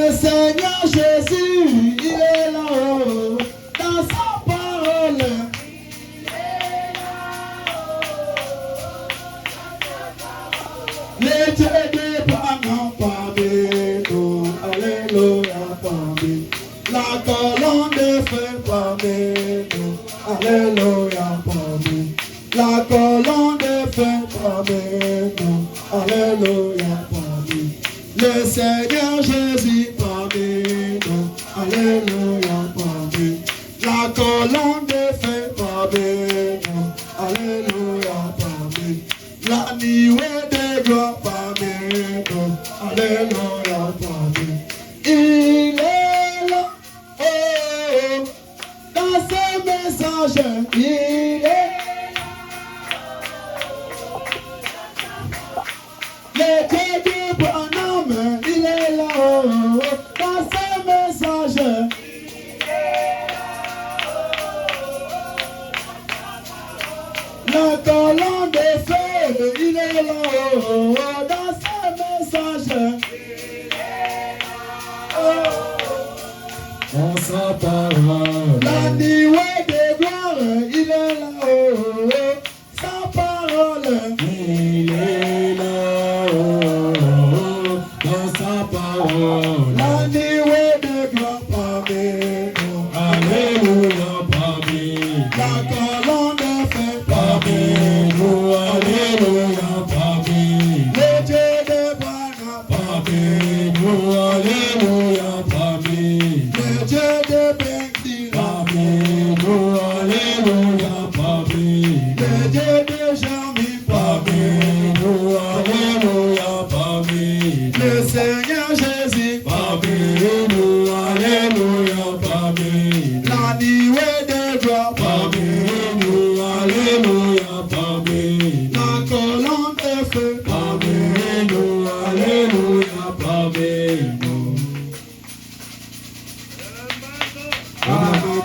Le Seigneur Jésus, il est là-haut, dans sa parole. Les dieux des parents parmi nous, alléluia parmi. La colonne de feu parmi nous, alléluia parmi. La colonne de feu parmi nous, alléluia parmi. Le Seigneur Jésus parmi nous, alléluia parmi. La colonne de feu parmi nous, alléluia parmi. La nuée de gloire parmi nous, alléluia parmi. Il est là, oh, dans ce message, il est là. Le Dieu du bonhomme, il est là, oh, dans ce message. La colonne de feu, il est là, oh, dans ce message. Dans sa parole. La nuée de gloire, il est là, oh, sa parole. Il est là, oh, dans sa parole. La nuée de gloire parmi nous. Alléluia, parmi La colonne de feu parmi nous. Alléluia, parmi le Dieu de Bwana parmi nous. Alléluia, parmi le Dieu de Bengtira, parmi nous. Alléluia, parmi le Dieu de Jami, parmi nous. Alléluia, parmi le Seigneur Jésus, parmi nous. Alléluia, parmi la nuée de gloire, parmi nous. Alléluia, parmi la colonne de feu, parmi nous. Alléluia, parmi nous. Amen.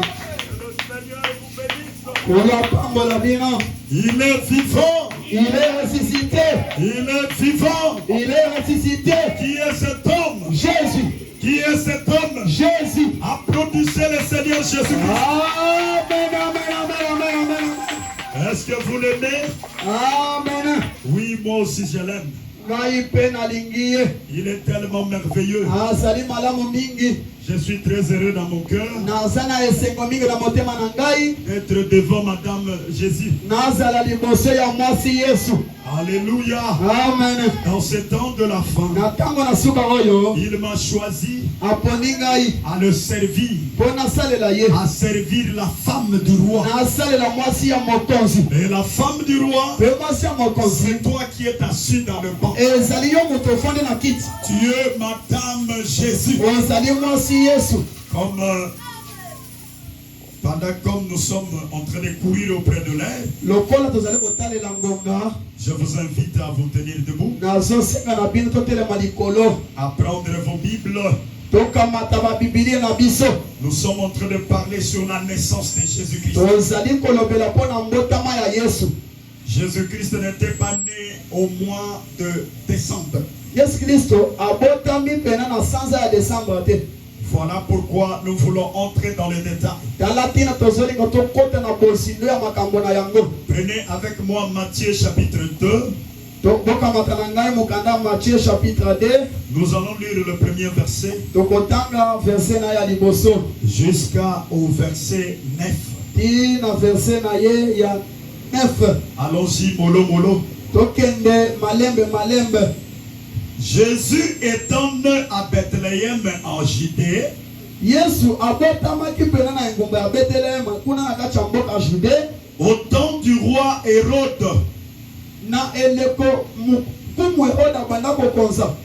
Pour la parole vivant, Il est vivant. il est ressuscité, Il est vivant. il est ressuscité. Qui est cet homme? Jésus, Qui est cet homme? Jésus. Applaudissez le Seigneur Jésus-Christ. Amen, amen, amen, amen, amen. Est-ce que vous l'aimez? Amen. Oui, moi aussi je l'aime. Ngai pe nalingi ye. Il est tellement merveilleux. Azali malamu mingi. Je suis très heureux dans mon cœur Nazana esengo mingi na motema na ngai. d'être devant Madame Jésus. Nazala liboso ya mwasi Yesu. Alléluia. Amen. Dans ce temps de la fin, Na tango na suka oyo il m'a choisi aponi ngai à le servir, mpo nasalela ye. à servir la femme du roi. Nasalela mwasi ya mokonzi. Et la femme du roi, Mpe mwasi ya mokonzi c'est toi qui es assis dans le banc. ezali yo moto ofandi na kiti. Tu es Madame Jésus. Ozali mwasi Yesu. Comme comme nous sommes en train de courir auprès de l'air, Lokola tozali kotalela ngonga. je vous invite à vous tenir debout, Nazosenga na bino totelema likolo. à prendre vos Bibles. Tokamata ba Bibilia na biso. Nous sommes en train de parler sur la naissance de Jésus-Christ. Tozali kolobela mpo na mbotama ya Yesu. Jésus-Christ n'était pas né au mois de décembre. Yesu Kristo abotami pena na sanza ya Desembre te. Voilà pourquoi nous voulons entrer dans les détails. Tala tina tozolinga tokota na bosindo ya makambo na yango. Prenez avec moi Matthieu chapitre 2. Tokamata na ngai mokanda Matthieu chapitre 2. Nous allons lire le premier verset Tokotanga verset na ya liboso. jusqu'au verset 9. Ti na verset na ye ya 9. Allons-y, mollo mollo. Tokende malembe malembe. Jésus étant né à Bethléem en Judée, Yesu abotamaki pena na engumba ya Bethlehem kuna na kati ya mboka Jude. au temps du roi Hérode. Na eleko mukumu Herode banda kokonza.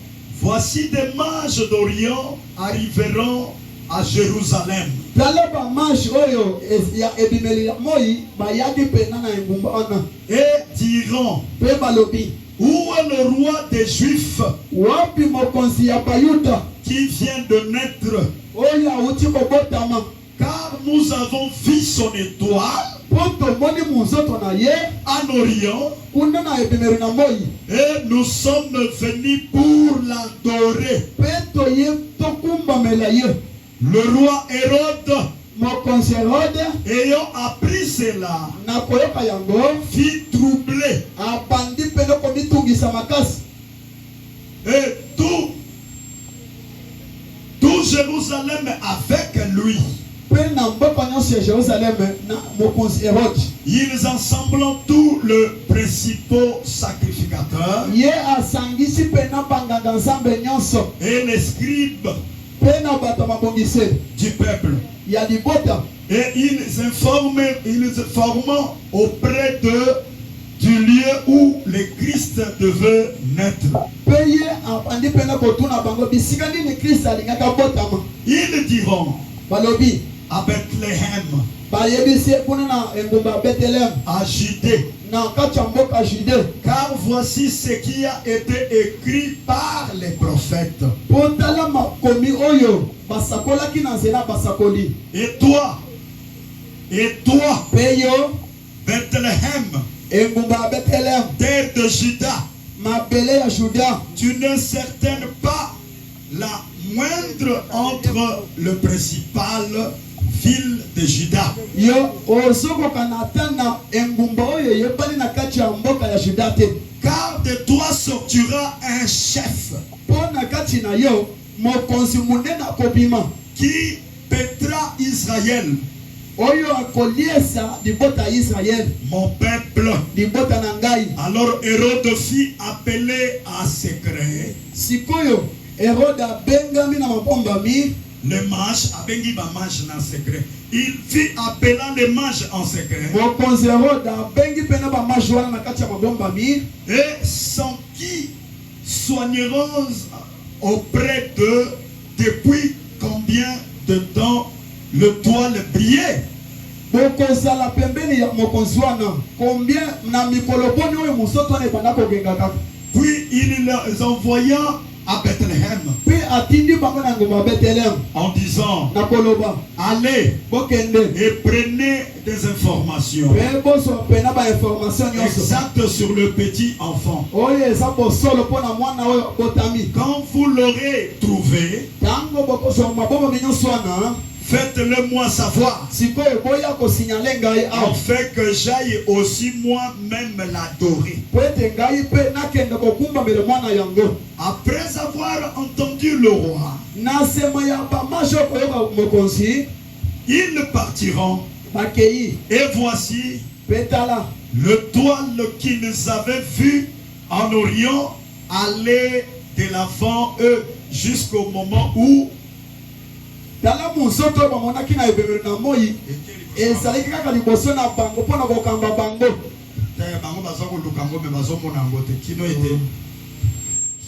Voici des mages d'Orient arriveront à Jérusalem. Tala ba maji oyo ya ebimeli ya moi bayaki pena na engumba ona. Et diront, Pe balobi où est le roi des Juifs wapi mokonzi ya Bayuda qui vient de naître? oyo auti kobotama. Car car nous avons vu son étoile en Orient et nous sommes venus pour l'adorer. Le roi Hérode, ayant appris cela, fit troubler et tout Jérusalem avec lui. Ils assemblent tous les principaux sacrificateurs et les scribes du peuple. Et ils informent auprès du lieu où le Christ devait naître. Ils diront à Bethléem, à Judée, car voici ce qui a été écrit par les prophètes. Et toi, Bethléem, terre de Juda, tu n'es certaine pas la moindre entre le principal ville de Juda. Car de toi sortira un chef qui pètera Israël, mon peuple. Alors Hérode fit appeler à secret les mages, il fit appeler les mages en secret et sans qui soigneront auprès d'eux depuis combien de temps le toile brillait. Puis il les envoya à Bethléem en disant, allez et prenez des informations exactes sur le petit enfant. Quand vous l'aurez trouvé, faites-le moi savoir, afin que j'aille aussi moi-même l'adorer. Après avoir entendu le roi, ils partiront. Et voici le toile qu'ils avaient vu en Orient aller de l'avant eux jusqu'au moment où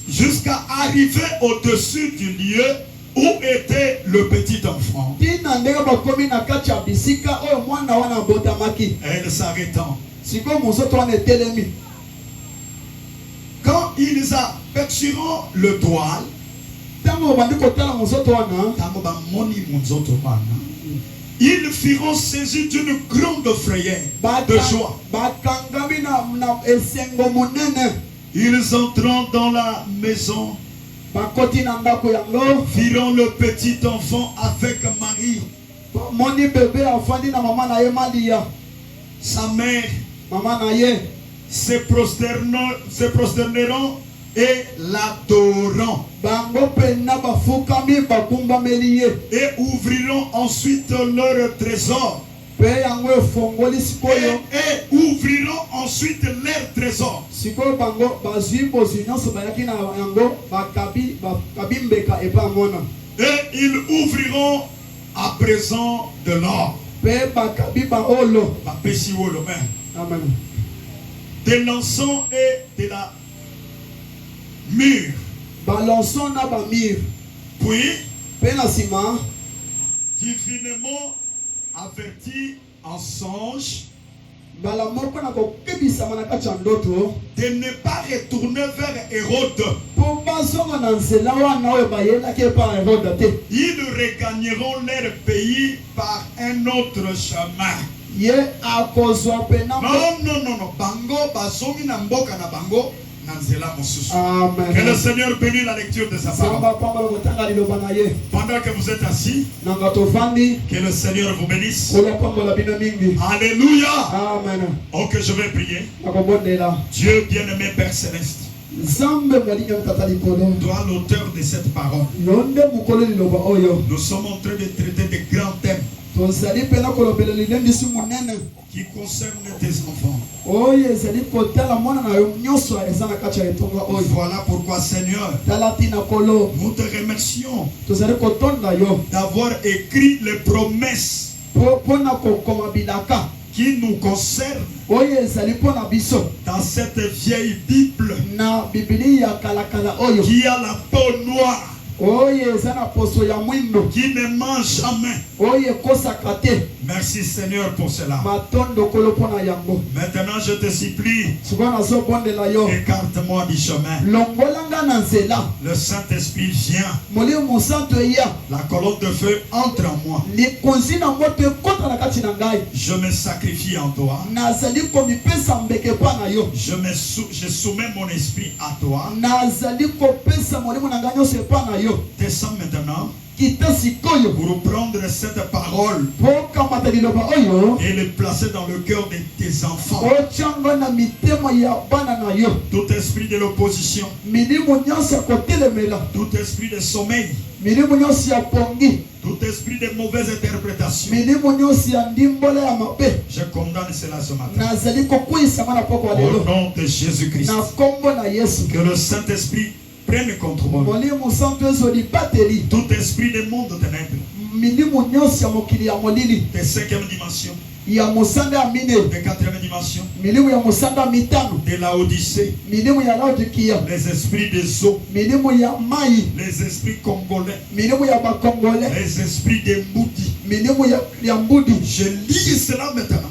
jusqu'à arriver au-dessus du lieu où était le petit enfant. Elle s'arrêtant. Quand ils aperçurent le toile, ils furent saisis d'une grande frayeur, de joie. Ils entrant dans la maison, virent le petit enfant avec Marie, sa mère, se prosterneront et l'adorant, et ouvriront ensuite leur trésor. Et ouvriront ensuite leur trésor. Et ils ouvriront à présent de l'or, de l'encens et de la mûre. Puis, divinement averti en songe de ne pas retourner vers Hérode, il regagneront leur pays par un autre chemin. Ye akozwa pena. Non. Bango, bazongi na mboka na bango. Amen. Que le Seigneur bénisse la lecture de sa parole. Pendant que vous êtes assis, que le Seigneur vous bénisse. Alléluia. Amen. Ok, je vais prier. Dieu bien-aimé Père Céleste, toi l'auteur de cette parole, nous sommes en train de traiter de grands thèmes qui concernent tes enfants. Voilà pourquoi, Seigneur, nous te remercions d'avoir écrit les promesses qui nous concernent dans cette vieille Bible qui a la peau noire, qui ne mange jamais. Merci Seigneur pour cela. Maintenant je te supplie, écarte-moi du chemin. Le Saint-Esprit vient. La colonne de feu entre en moi. Je me sacrifie en toi. Je soumets mon esprit à toi. Descends maintenant pour prendre cette parole et le placer dans le cœur de tes enfants. Tout esprit de l'opposition, tout esprit de sommeil, tout esprit de mauvaise interprétation, je condamne cela ce matin. Au nom de Jésus-Christ, que le Saint-Esprit prenne contre moi. Tout esprit de monde de ténèbres, de 5e dimension, de 4e dimension, de la Odyssée, les esprits des eaux, les esprits congolais, les esprits des Moudi. Je lis cela maintenant.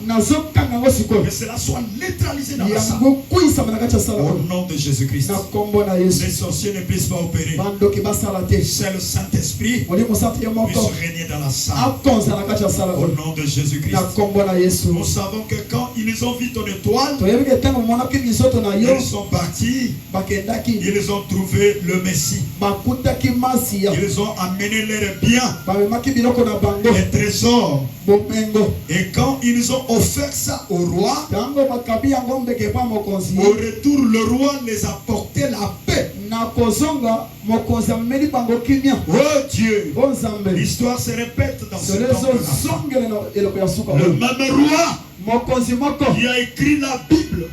Que cela soit neutralisé dans la salle. Au nom de Jésus-Christ. Les sorciers ne puissent pas opérer. C'est le Saint-Esprit qui puisse régner dans la salle. Au nom de Jésus-Christ. Nous savons que quand ils ont vu ton étoile, ils sont partis. Ils ont trouvé le Messie. Ils ont amené leurs biens, les trésors. Et quand ils ont offert ça au roi, au retour le roi les a porté la paix. Oh Dieu, l'histoire se répète dans ce temple-là. Le même roi qui a écrit la Bible,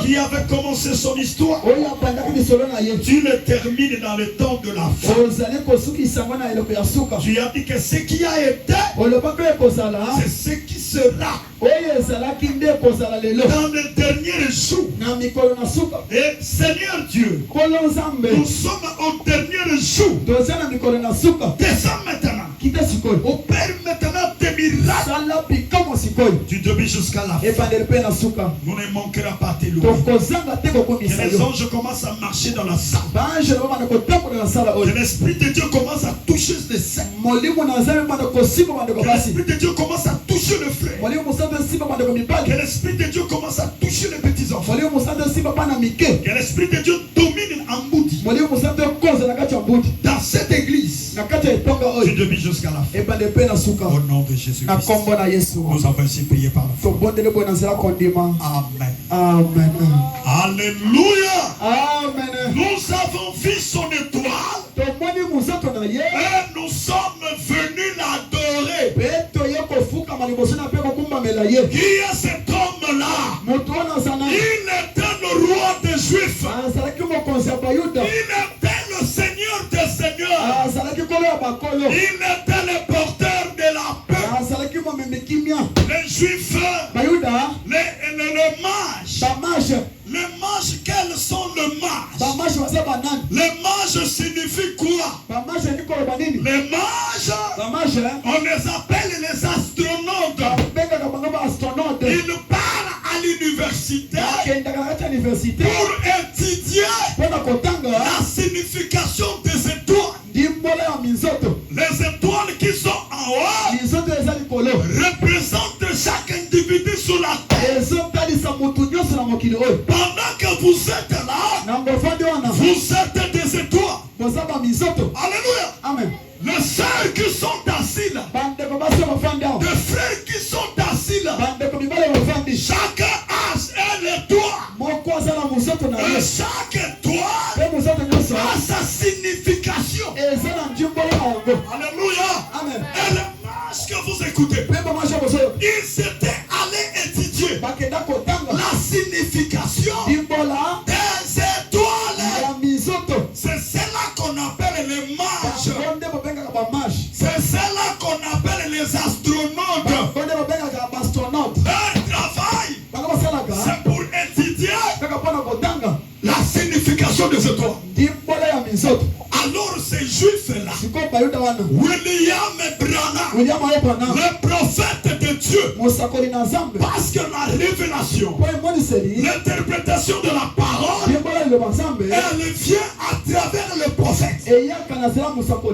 qui avait commencé son histoire, tu le termines dans le temps de la fin. Tu as dit que ce qui a été, c'est ce qui sera dans le dernier jour. Et Seigneur Dieu, nous sommes au dernier jour. Descends maintenant. Opère maintenant tes miracles. Tu devis jusqu'à la fin. Nous ne manquerons pas tes loups. Que les anges commencent à marcher dans la salle. Que l'Esprit de Dieu commence à toucher les saints. Que l'Esprit de Dieu commence à toucher le frère. Que l'Esprit de Dieu commence à toucher les petits enfants. Que l'Esprit de Dieu domine en Moudi. Dans cette église, tu devis jusqu'à la fin. Au nom de Jésus-Christ. Nous avons ainsi prié par la foi. Amen. Amen. Alléluia. Amen. Nous avons vu son étoile et nous sommes venus l'adorer. Qui est cet homme-là? Il était le roi des Juifs. Il était le Seigneur des Seigneurs. Il était le porteur de la paix. Les Juifs, les mages, quels sont les mages? Les mages signifient quoi? Les mages, on les appelle les astronautes. Ils partent à l'université pour étudier la signification des étoiles. Les étoiles qui sont en haut représentent chaque individu sur la terre. Pendant que vous êtes là, vous êtes des étoiles. Alléluia. Amen. Les sœurs qui sont assis là, les frères qui sont assis là, chacun a un étoile. Et chaque étoile a sa signification. Alléluia. Amen. Et le match que vous écoutez, ils étaient allés étudier la signification des étoiles. C'est cela qu'on appelle les mages. C'est cela qu'on appelle les astronautes. Leur travail, c'est pour étudier la signification des étoiles. Alors ces juifs-là, William Branham, le prophète de Dieu, parce que la révélation, l'interprétation de la parole, elle vient à travers le prophète.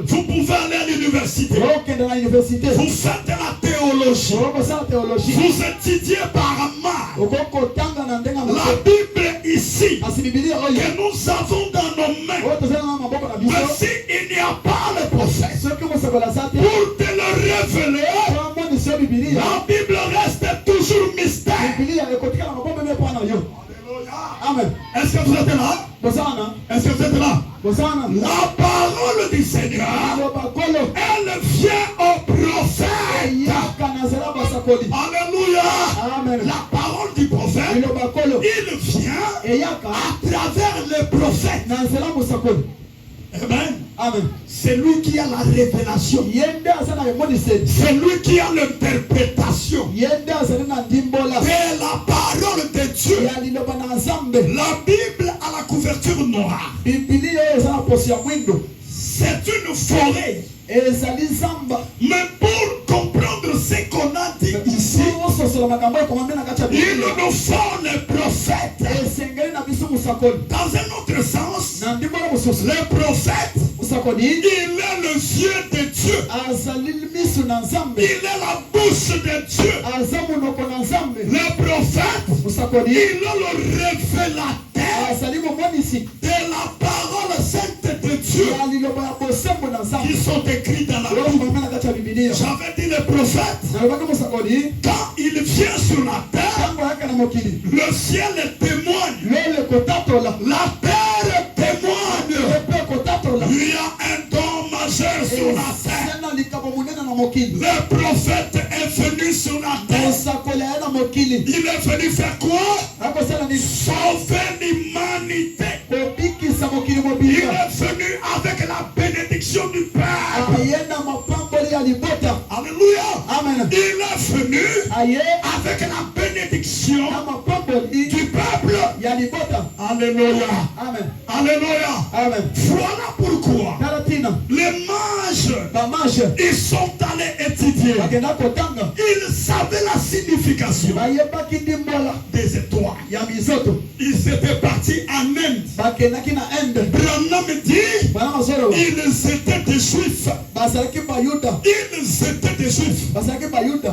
Vous pouvez aller à l'université, vous faites la théologie, vous étudiez par mal. La Bible ici, que nous avons dans nos mains, mais s'il n'y a pas le prophète pour te le révéler, la Bible reste toujours mystère. Amen. Est-ce que vous êtes là? Est-ce que vous êtes là? La parole du Seigneur, elle vient au prophète. Alléluia. Amen. La parole du prophète, il vient à travers le prophète. Amen. Amen. C'est lui qui a la révélation. C'est lui qui a l'interprétation de la parole de Dieu. La Bible a la couverture noire. C'est une forêt. Mais pour comprendre ce qu'on a dit ici, il nous faut les prophètes. Dans un autre sens, le prophète, il est le yeux de Dieu. Il est la bouche de Dieu. Le prophète, il est le révélateur de la parole sainte de Dieu qui sont écrits dans la Bible. J'avais dit le prophète, quand il vient sur la terre, le ciel témoigne, la terre témoigne. Il y a un don majeur sur la terre. Le prophète est venu sur la terre. Il est venu faire quoi? Sauver l'humanité. Il est venu avec la bénédiction du Père. Alléluia. Amen. Il est venu avec la bénédiction du peuple. Alléluia. Amen. Alléluia. Amen. Voilà pourquoi les mages, ils sont allés étudier. Ils savaient la signification des étoiles. Ils étaient partis en Inde. Branham dit, ils étaient des juifs. Ils étaient des juifs.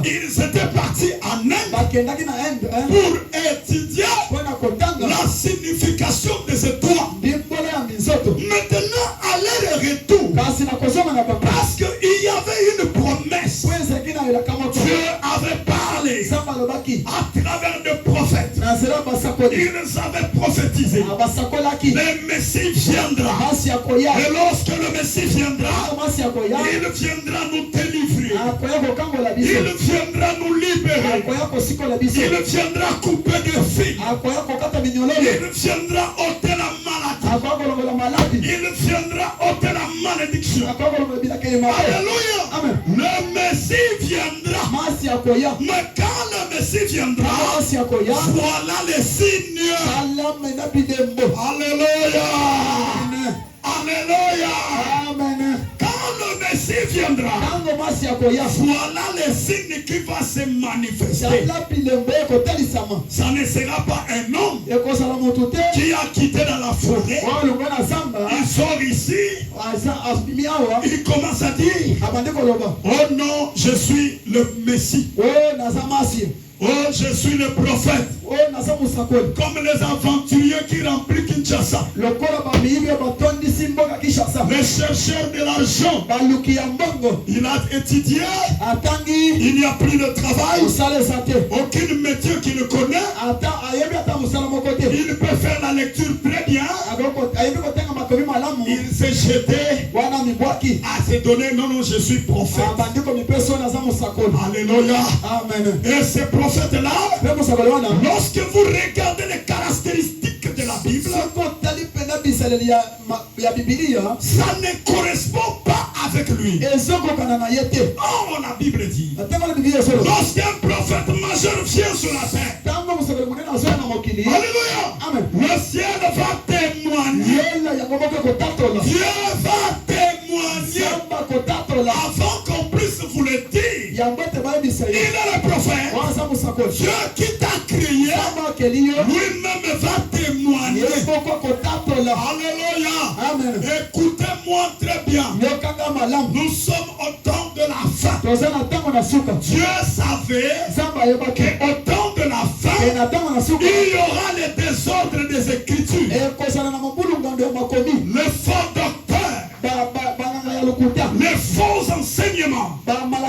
Ils étaient partis en Inde pour étudier la signification des étoiles. Maintenant, à leur retour, parce qu'il y avait une promesse, Dieu avait parlé à travers le prophète. Il nous avait prophétisé. Le Messie viendra. Et lorsque le Messie viendra, il viendra nous délivrer. Il viendra nous libérer. Il viendra couper des fils. Il viendra ôter la maladie. Il viendra ôter la malédiction. Alléluia. Amen. Le Messie viendra. Mais quand le Messie viendra, voilà les signes. Alléluia. Alléluia. Amen. Quand le Messie Messie viendra, voilà les signes qui vont se manifester. Ça ne sera pas un homme qui a quitté dans la forêt. Il sort ici. Il commence à dire, oh non, je suis le Messie. Oh, je suis le prophète. Comme les aventuriers qui remplissent Kinshasa. Les chercheurs de l'argent. Il a étudié. Il n'y a plus de travail. Aucun métier qu'il ne connaît. Il peut faire la lecture très bien. Il s'est jeté à se donner. Non, non, je suis prophète. Alléluia. Amen. Et ces prophètes-là, lorsque vous regardez les caractéristiques de la Bible, ça ne correspond pas avec lui. Oh, la Bible dit, lorsqu'un prophète majeur vient sur la terre, alléluia, le ciel va témoigner. Dieu va témoigner avant qu'on puisse vous le dire. Il est le prophète. Dieu qui t'a créé, lui-même va témoigner. Alléluia. Écoutez-moi très bien. Nous sommes au temps de la fin. Dieu savait qu'au temps de la fin, il y aura le désordre des Écritures. Le faux docteur, les faux enseignements,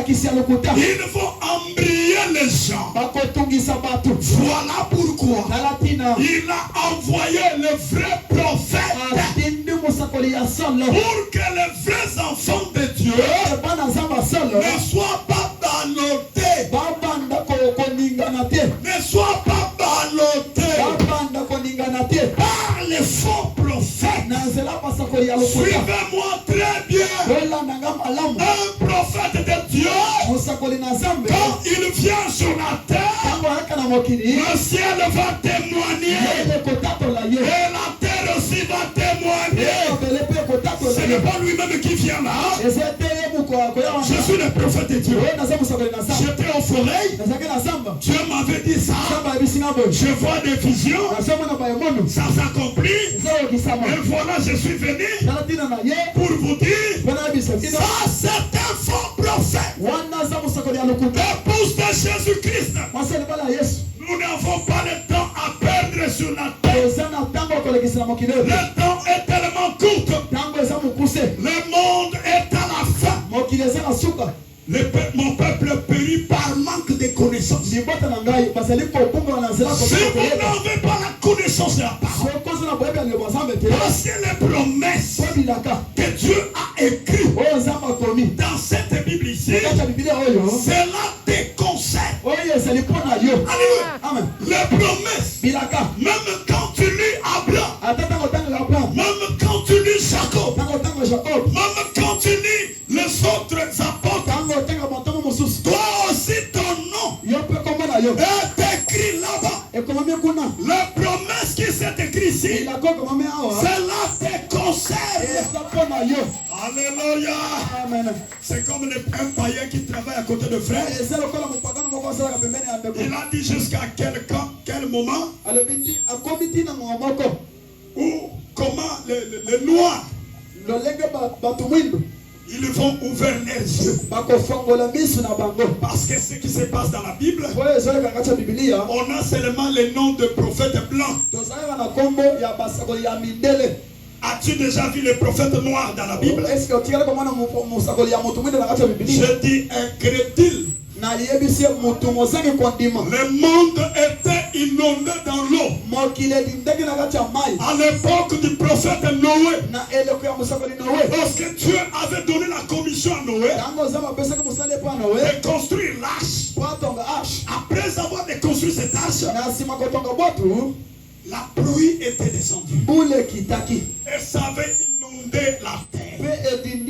ils vont embrayer les gens. Voilà pourquoi il a envoyé le vrai prophète pour que les vrais enfants de Dieu ne soient pas ballottés. Ne soient pas ballottés par les faux prophètes. Suivez-moi très bien. Un prophète de Dieu, quand il vient sur la terre, le ciel va témoigner. Et la terre aussi va témoigner. Ce n'est pas lui-même qui vient là. Je suis le prophète de Dieu. J'étais au forêt. Dieu m'avait dit ça. Je vois des visions. Ça s'accomplit. Et voilà, je suis venu pour vous dire, ça c'est un faux prophète. Épouse de Jésus-Christ. Nous n'avons pas le temps à perdre sur la terre. Le temps est tellement court. Le monde est à la fin. Mon peuple périt par manque de connaissance. Si vous n'avez pas la connaissance de la parole, voici les promesses que Dieu a écrites dans cette Bible ici. Cela te concerne. Les promesses, même quand tu lis Abraham, même quand tu lis Jacob, même quand tu lis les autres apôtres, toi aussi ton nom est écrit là-bas. La promesse qui s'est écrite ici, cela te concerne. Alléluia. C'est comme un païen qui travaille à côté de frère. Il a dit jusqu'à quel moment ou comment les noirs, ils vont ouvrir les yeux. Parce que ce qui se passe dans la Bible, on a seulement le nom de prophète blanc. As-tu déjà vu les prophètes noirs dans la Bible? Je dis incrédule. Le monde était inondé dans l'eau. À l'époque du prophète Noé, lorsque Dieu avait donné la commission à Noé de construire l'arche, après avoir construit cette arche, la pluie était descendue et ça avait inondé la terre.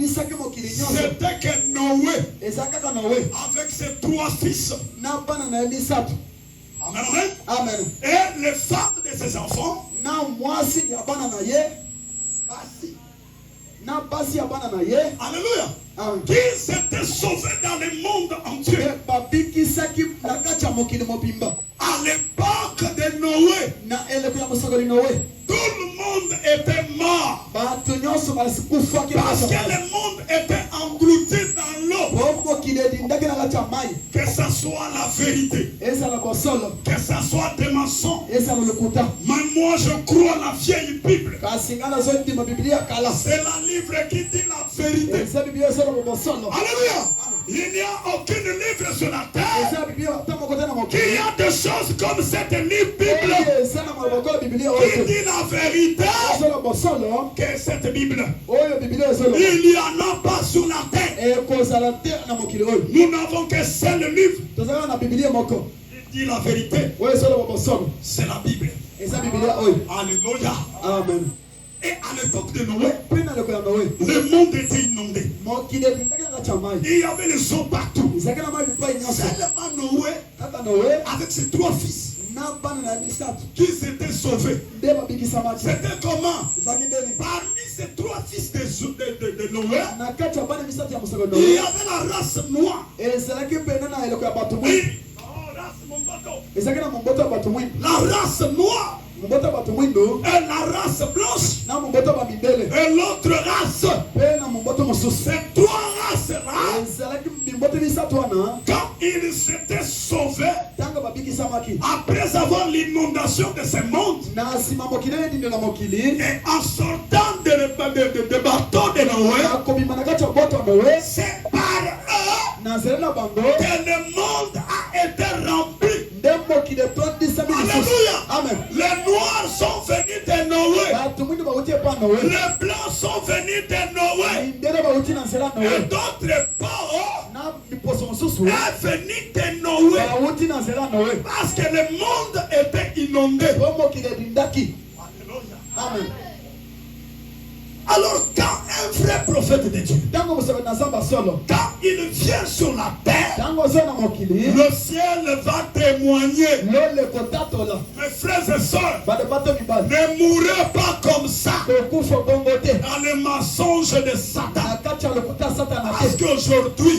C'était que Noé, avec ses 3 fils, amen, et les femmes de ses enfants, alléluia, Qu'ils étaient sauvés dans le monde entier. À l'époque de Noé, tout le monde était mort. Parce que le monde était englouti dans l'eau. Que ce soit la vérité, que ce soit des mensonges. Mais moi je crois la vieille Bible. C'est la livre qui dit la vérité. Alléluia. Il n'y a aucun livre sur la terre qui a des choses comme cette livre Bible qui dit la vérité que cette Bible. Il n'y en a pas sur la terre. Nous n'avons qu'un seul livre. Il dit la vérité. C'est la Bible. Alléluia. Amen. Et à l'époque de Noé, le monde était inondé. Il y avait les eaux partout. Seulement Noé, avec ses 3 fils, qui s'étaient sauvés. C'était comment? Parmi ces 3 fils de Noé, il y avait la race noire. La race noire et la race blanche et l'autre race. Ces 3 races-là, quand ils s'étaient sauvés après avoir l'inondation de ce monde et en sortant de bateau de Noé, c'est par eux que le monde a été rempli. Alléluia. Amen. Les noirs sont venus de Noé. Les blancs sont venus de Noé. Et d'autres pauvres est venu de Noé. Parce que le monde était inondé. Alléluia. Amen. Alors quand un vrai prophète de Dieu, quand il vient sur la terre, le ciel va témoigner. Mes frères et sœurs, ne mourrez pas comme ça dans le mensonge de Satan. Parce qu'aujourd'hui,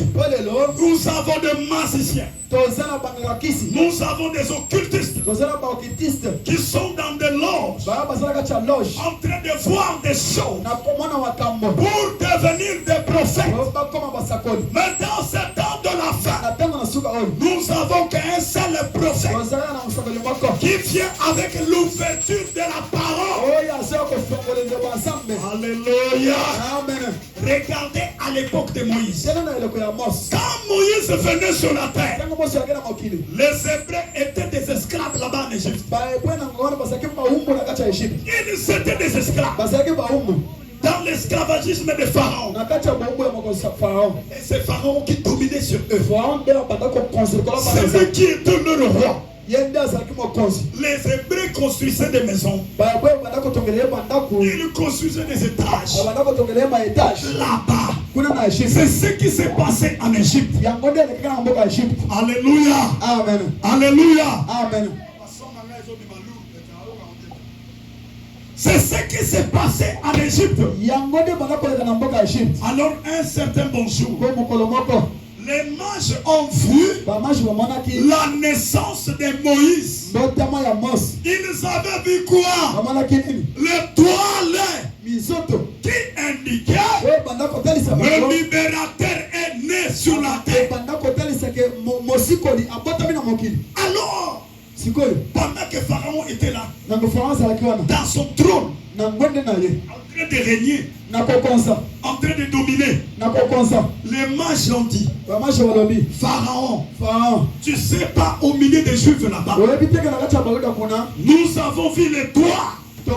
nous avons des magiciens, nous avons des occultistes qui sont dans des loges en train de voir des choses pour devenir des prophètes. Mais dans ce temps de la fin, nous avons qu'un seul prophète qui vient avec l'ouverture de la parole. Alléluia. Regardez à l'époque de Moïse. Quand Moïse venait sur la terre, les Hébreux étaient des esclaves là-bas en Égypte. Ils étaient des esclaves dans l'esclavagisme de Pharaon. Et c'est Pharaon qui dominait sur eux. C'est eux qui étaient leur roi. Les Hébreux construisaient des maisons. Ils construisaient des étages. Là-bas, c'est ce qui s'est passé en Égypte. Alléluia. Amen. Alléluia. Amen. C'est ce qui s'est passé en Égypte. Alors un certain bonjour, les mages ont vu la naissance de Moïse. Ils avaient vu quoi? L'étoile qui indiquait le libérateur est né sur la terre. Alors, pendant que Pharaon était là, dans son trône, en train de régner, en train de dominer, les mages ont dit, Pharaon, tu sais pas, au milieu des Juifs là-bas, nous avons vu les toits. Nous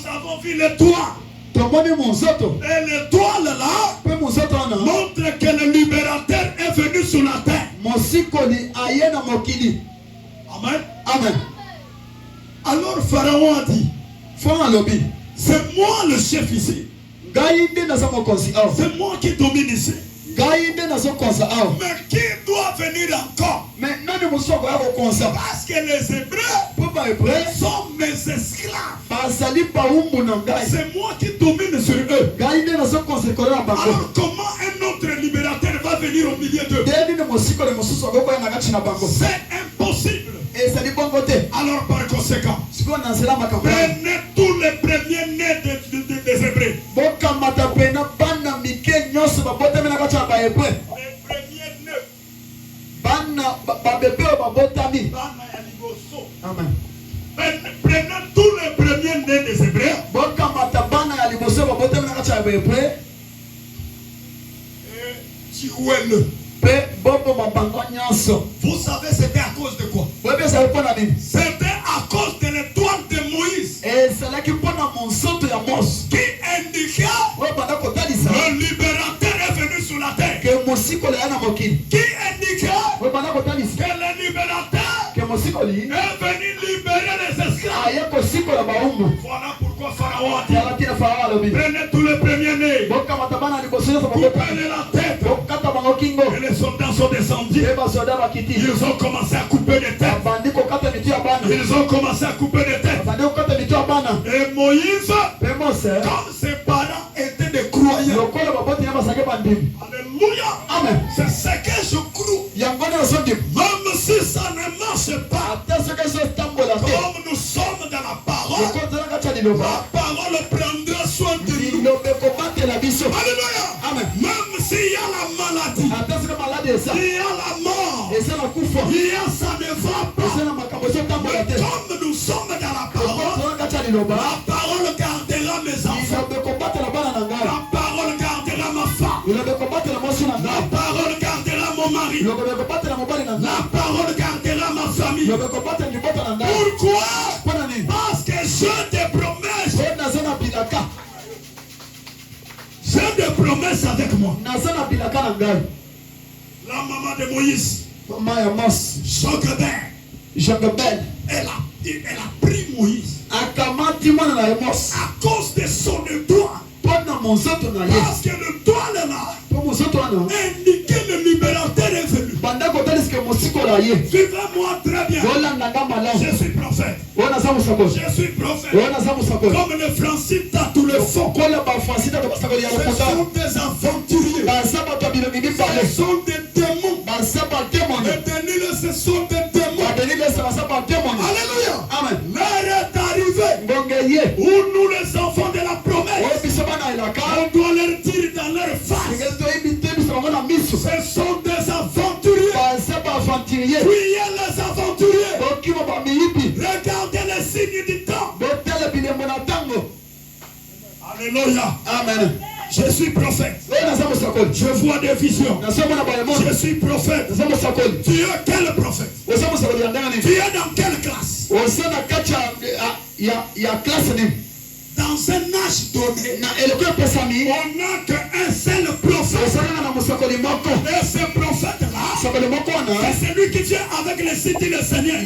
avons vu les toits. Et l'étoile là montre que le libérateur est venu sur la terre. Amen. Amen. Alors Pharaon a dit, c'est moi le chef ici. C'est moi qui domine ici. Mais qui doit venir encore? Parce que les Hébreux sont mes mes esclaves. C'est C'est moi qui domine sur eux. Alors Alors comment un autre libérateur va venir au milieu d'eux? C'est impossible. Alors par conséquent, prenez tous les premiers-nés des Hébreux. Les premiers-nés. Amen. Prenez tous les premiers-nés des Hébreux. Et tuez-le. Vous savez c'était à cause de quoi? C'était à cause de l'étoile de Moïse qui indiquait le libérateur est venu sur la terre. Qui indiquait que le libérateur est venu libérer les esclaves. Voilà pourquoi Pharaon a dit prenez tous les premiers-nés, coupez-les la tête. Et les soldats sont descendus. Ils ont commencé à couper des têtes. Ils ont commencé à couper des têtes. Et Moïse, comme ses parents étaient des croyants. Alléluia. Amen. C'est ce que je crois. Même si ça ne marche pas, comme nous sommes dans la parole, la parole prendra soin de nous. Alléluia. Amen. Même s'il y a la maladie, il y a la mort, il y a ça ne va pas. Mais comme nous sommes dans la parole gardera mes enfants. La parole gardera ma femme. La parole gardera mon mari. La parole gardera ma famille. Pourquoi? Parce que j'ai des promesses. J'ai des promesses avec moi. La maman de Moïse, Jochebed, elle a pris Moïse à cause de son étoile. Parce que l'étoile est là, indiquait le libérateur est venu. Suivez-moi très bien. Je suis prophète. Je suis prophète. Comme le Francine t'a tous les faux. Ce sont des aventuriers. Ce sont des démons. Et ce sont des démons. Alléluia. Amen. L'heure est arrivée où nous les enfants de la promesse, on doit leur dire dans leur face, ce sont des aventuriers. Fuyez les aventuriers. Regardez les signes du temps. Alléluia. Amen. Je suis prophète. Je vois des visions. Je suis prophète. Tu es quel prophète? Tu es dans quelle classe? Dans un âge donné, on n'a qu'un seul prophète. Et ce prophète-là, c'est celui qui vient avec les signes du Seigneur.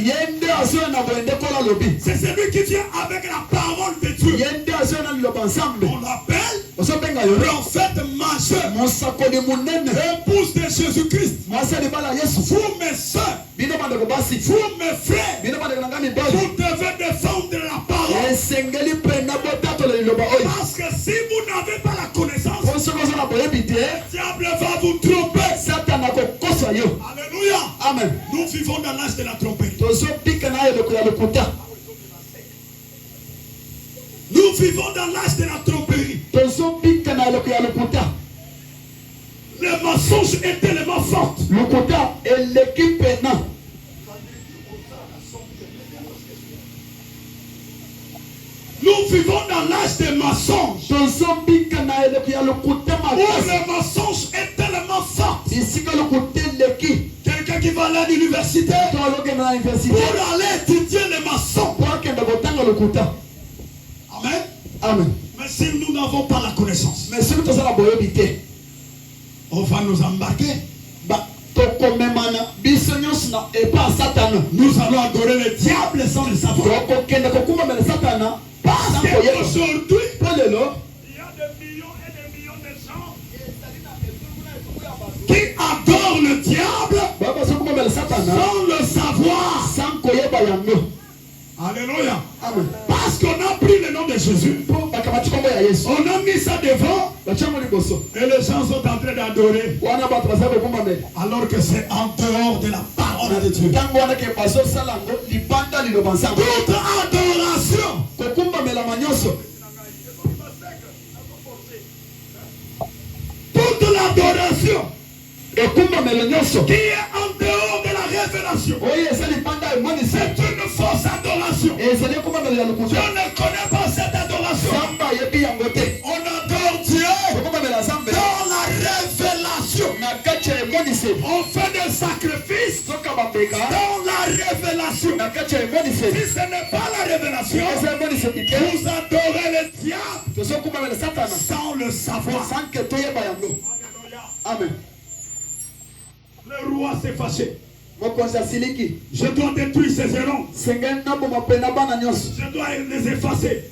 C'est celui qui vient avec la parole de Dieu. On l'appelle prophète majeur, épouse de Jésus-Christ. Vous mes soeurs, vous mes frères, vous devez défendre la parole. Parce que si vous n'avez pas la connaissance, le diable va vous tromper. Alléluia. Amen. Nous vivons dans l'âge de la tromperie. Nous vivons dans l'âge de la tromperie. Les mensonges est tellement fort. Nous vivons dans l'âge des mensonges. Où le mensonge est tellement fort. Quelqu'un qui va aller à l'université pour aller étudier les mensonges. Amen. Amen. Mais si nous n'avons pas la connaissance, on va nous embarquer. Nous allons adorer le diable sans le savoir. Parce qu'aujourd'hui, il y a des millions et des millions de gens qui adorent le diable sans le savoir. Alléluia. Amen. de Jésus. On a mis ça devant. Et les gens sont en train d'adorer. Alors que c'est en dehors de la parole de Dieu. Toute adoration. Toute l'adoration qui est en dehors de la révélation, c'est une fausse adoration. Je ne connais pas cette adoration. On adore Dieu dans la révélation. On fait des sacrifices dans la révélation. Si ce n'est pas la révélation, vous adorez le diable sans le savoir. Amen. Le roi s'est fâché. Je dois détruire ces errants. Je dois les effacer.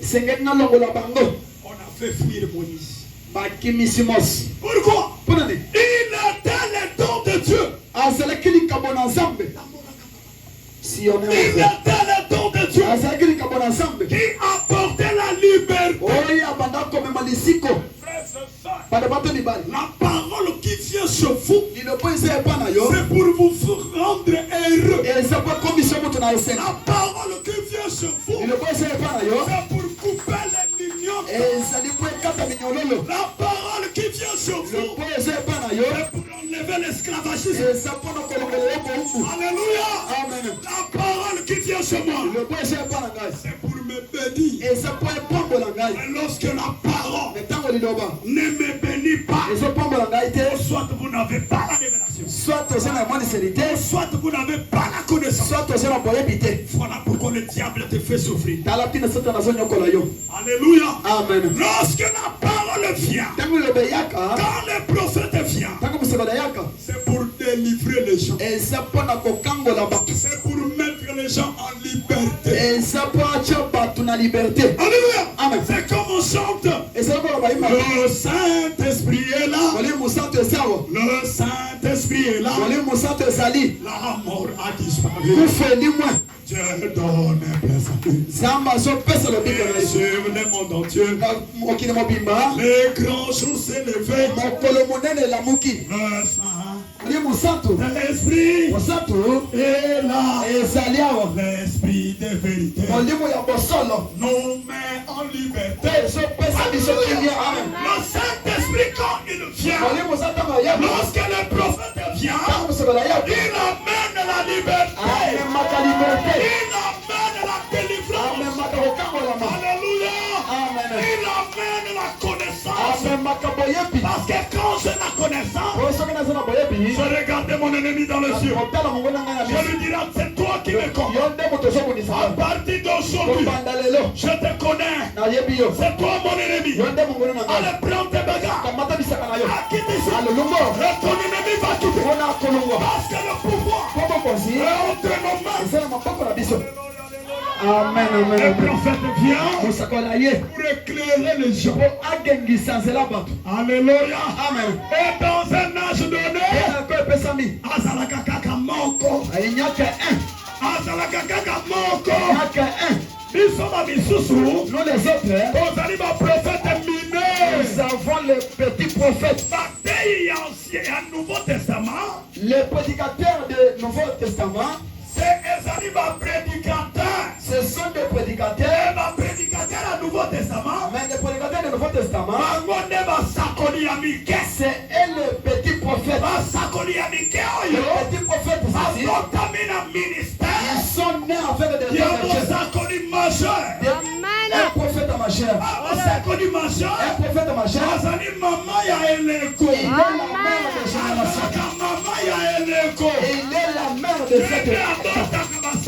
On a fait fuir Moïse. Pourquoi? Il était le don de Dieu. Il était le don de Dieu qui apportait la liberté. La parole qui vient sur vous, c'est pour vous rendre heureux. La parole qui vient sur vous, c'est pour couper les mignons. La parole qui vient sur vous, c'est pour enlever l'esclavagisme. Alléluia. La parole qui vient sur moi, c'est pour me bénir. Et lorsque la parole ne me bénit pas, soit vous n'avez pas la révélation, soit vous n'avez pas la connaissance. Voilà pourquoi le diable te fait souffrir. Alléluia. Amen. Lorsque la parole vient, quand le prophète vient, c'est pour délivrer les gens. C'est pour mettre les gens en liberté. Alléluia. Amen. C'est comme on chante. Le Saint-Esprit est là. Le Saint-Esprit est là. La mort a disparu. Dieu donne un présent. Et sur le monde entier, les grands jours s'élevaient. Le Saint-Esprit est là. L'Esprit de vérité nous met en liberté. Le Saint-Esprit, quand il vient, lorsque le prophète vient, il amène la liberté. Il amène la délivrance. Alléluia. Il amène la connaissance. Parce que quand j'ai la connaissance, je regarde mon ennemi dans les yeux. Je lui dirai, c'est toi qui me connais. À partir d'aujourd'hui, je te connais. C'est toi mon ennemi. Allez, prends tes bagages. Quitte ici. Et ton ennemi va quitter. Parce que le pouvoir est entre nos mains. Amen, amen. Le prophète vient pour éclairer les gens. Alléluia. Amen. Et dans un âge donné, Azalakakaka moko. Il n'y a qu'un. Azalakakaka moko. Ils sont à Missoussou. Nous les autres, vous allez ma prophète mineur. Nous avons les petits prophètes. Il y a un Nouveau Testament. Les prédicateurs du Nouveau Testament. C'est ma prédicateur. Ce sont des prédicateurs. Ma prédicateur du Nouveau Testament. Mais les prédicateurs du Nouveau Testament. C'est eux les petits prophètes. Les petits prophètes. Ils sont nés avec des majeur. Un prophète majeur. Un prophète majeur. Il est la mère de génération. Il est la mère de cette génération.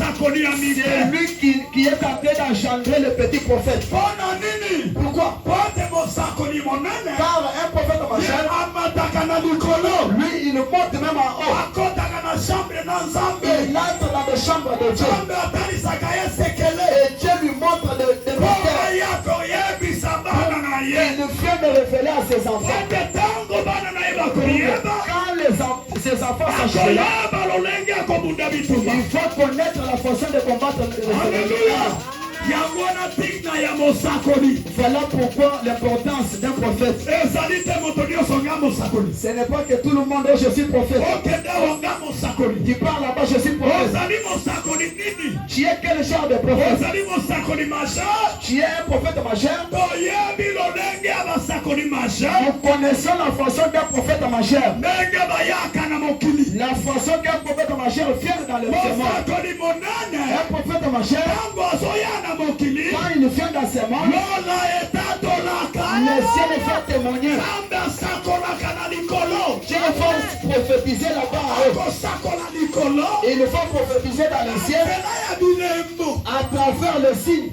C'est lui qui est en train d'engendrer le petit prophète. Pourquoi? Car un prophète majeur, lui il monte même en haut. Il entre dans les chambres de Dieu. Et Dieu lui montre des mystères. Il vient de révéler à ses enfants. Quand ses enfants sont chez lui, il faut connaître la façon de combattre les ennemis. Voilà pourquoi l'importance d'un prophète. Ce n'est pas que tout le monde est je suis prophète. Tu parles là-bas, je suis prophète. Tu es quel genre de prophète? Tu es un prophète majeur. Nous connaissons la façon d'un prophète majeur. La façon qu'un prophète majeur vient dans le monde. Un prophète majeur, quand il vient dans ce monde, le ciel fait témoigner. Dieu va prophétiser là-bas. Il faut prophétiser dans le ciel à travers le signe.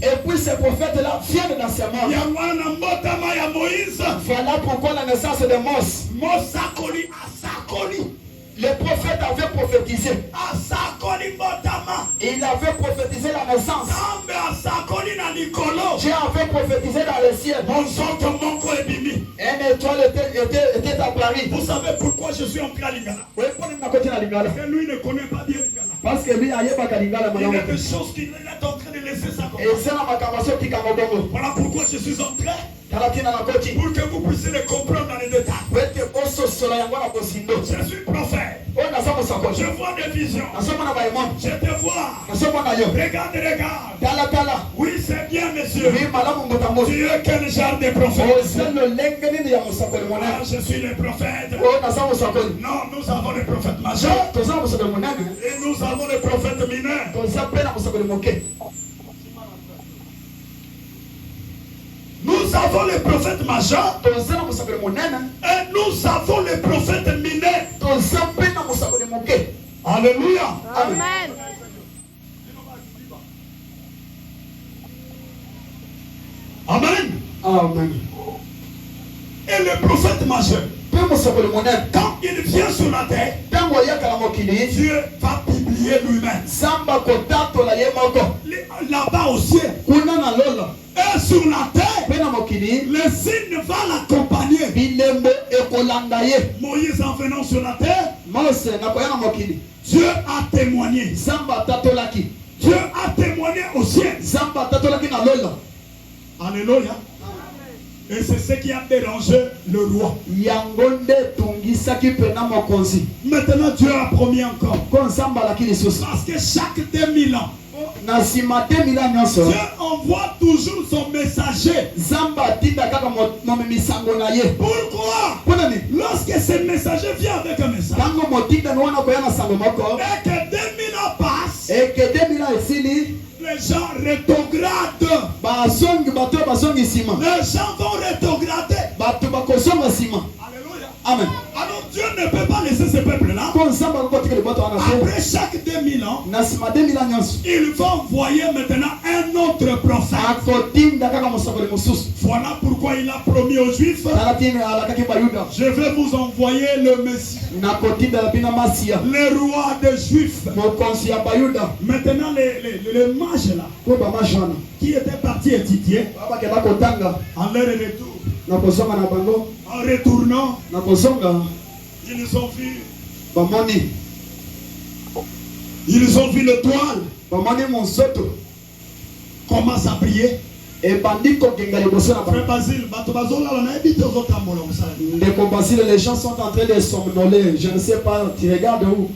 Et puis ces prophètes-là viennent dans ce monde. Voilà pourquoi la naissance de Mose. Le prophète avait prophétisé. Il avait prophétisé la naissance. Dieu avait prophétisé dans le ciel. Une étoile était apparue. Vous savez pourquoi je suis entré à Lingala? Parce que lui ne connaît pas bien Lingala. Parce que lui, il y a des choses qu'il est en train de laisser ça comme ça. Voilà pourquoi je suis entré. Pour que vous puissiez le comprendre dans les détails. Je suis prophète. Je vois des visions. Je te vois. Regarde. Oui, c'est bien, monsieur. Tu es quel genre de prophète? Je suis le prophète. Non, nous avons le prophète majeur. Et nous avons le prophète mineur. Nous avons le prophète majeur et nous avons le prophète mineur. Alléluia. Amen. Amen. Amen. Et le prophète majeur, quand il vient sur la terre, Dieu va publier lui-même. Là-bas au ciel. Et sur la terre, le signe va l'accompagner. Moïse en venant sur la terre, Dieu a témoigné. Dieu a témoigné au ciel. Alléluia. Et c'est ce qui a dérangé le roi. Maintenant Dieu a promis encore. Parce que chaque 2000 ans, Dieu envoie toujours son messager. Pourquoi? Lorsque ce messager vient avec un message, et que 2000 ans passent, les gens rétrogradent. Les gens vont rétrograder. Alléluia. Amen. Alors Dieu ne peut pas laisser ce peuple-là. Après chaque 2000 ans, il va envoyer maintenant un autre prophète. Voilà pourquoi il a promis aux Juifs, je vais vous envoyer le Messie, le roi des Juifs. Maintenant les mages là, qui étaient partis étudier, en leur retour, en retournant, ils ont vu le toile, commence à prier. Et Frère Basile, les gens sont en train de somnoler. Je ne sais pas, tu regardes où?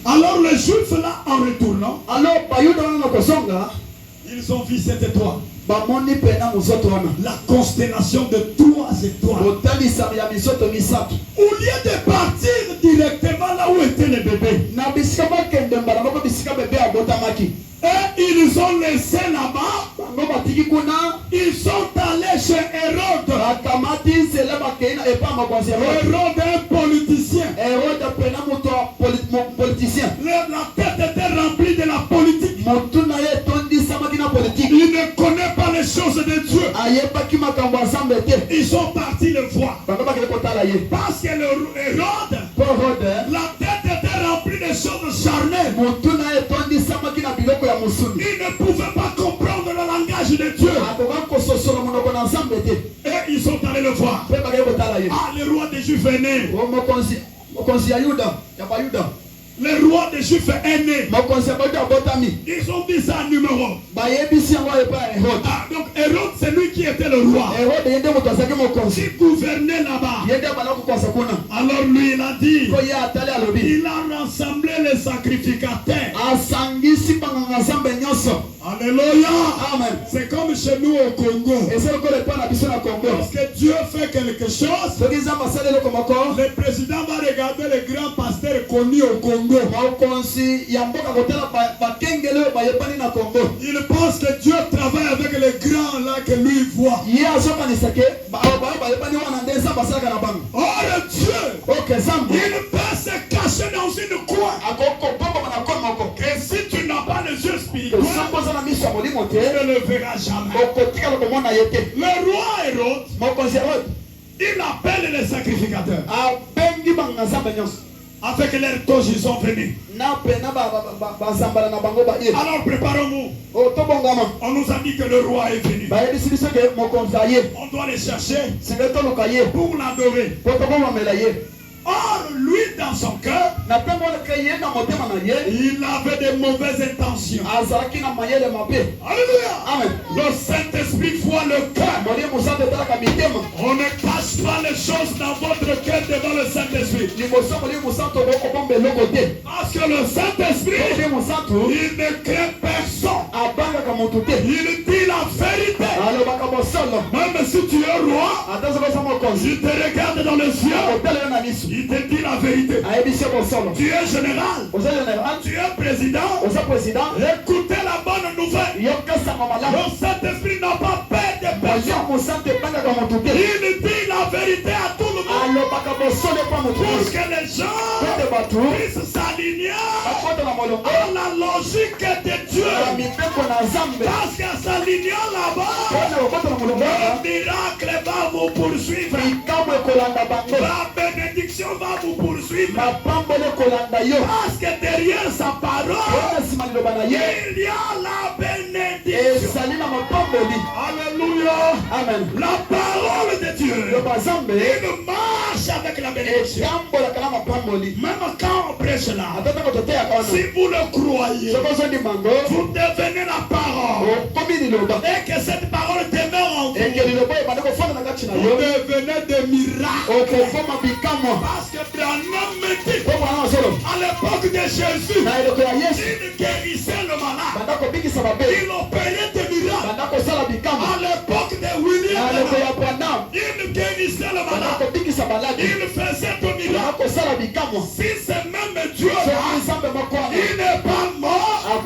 Alors les Juifs là, en retournant, ils ont vu cette étoile. La constellation de 3 étoiles. Au lieu de partir directement là où était le bébé, et ils ont laissé là-bas. Ils sont allés chez Hérode. Hérode est un politicien. La tête était remplie de la politique. Il ne connaît pas les choses de Dieu. Ils sont partis le voir. Parce que Hérode, la tête était remplie de choses charnelles. Il ne pouvait pas comprendre le langage de Dieu. Et ils sont allés le voir. Ah, le roi des Juifs est né. Le le roi des Juifs est né. Ils ont dit ça en numéro. Donc Hérode, c'est lui qui était le roi. Qui gouvernait là-bas. Alors lui, il a dit, il a rassemblé les sacrificateurs. Alléluia. C'est comme chez nous au Congo. Lorsque Dieu fait quelque chose, le président va regarder les grands pasteurs connus au Congo. Il pense que Dieu travaille avec les grands là que lui voit. Or Dieu, il peut se cacher dans une coin. Et si tu n'as pas les yeux spirituels, tu ne le verras jamais. Le roi Hérode, il appelle les sacrificateurs. Avec leur toge, ils sont venus. Alors préparons-nous. On nous a dit que le roi est venu. On doit les chercher pour l'adorer. Or, lui, dans son cœur, il avait de mauvaises intentions. Alléluia. Le Saint-Esprit voit le cœur. On ne cache pas les choses dans votre cœur devant le Saint-Esprit. Parce que le Saint-Esprit, il ne crée personne. Il dit la vérité. Même si tu es roi, il te regarde dans les yeux. Il te dit la vérité. Tu es général. Tu es président. Écoutez la bonne nouvelle. Le Saint-Esprit n'a pas peur de personne. Il dit la vérité à tout le monde. Pour que les gens puissent s'aligner à la logique de Dieu. Parce qu'en s'alignant là-bas, le miracle va vous poursuivre. La bénédiction va vous poursuivre. Parce que derrière sa parole, il y a la bénédiction. Alléluia. Amen. La parole de Dieu, il marche avec la bénédiction. Même quand on prêche là, si vous le croyez, vous devenez la parole. Et que cette parole demeure en vous, vous devenez des miracles. Parce que Branham me dit, à l'époque de Jésus, il guérissait le malade. Il opérait des miracles. À l'époque de William, il guérissait le malade. Il faisait des miracles. Si c'est même Dieu, il n'est pas mort. Et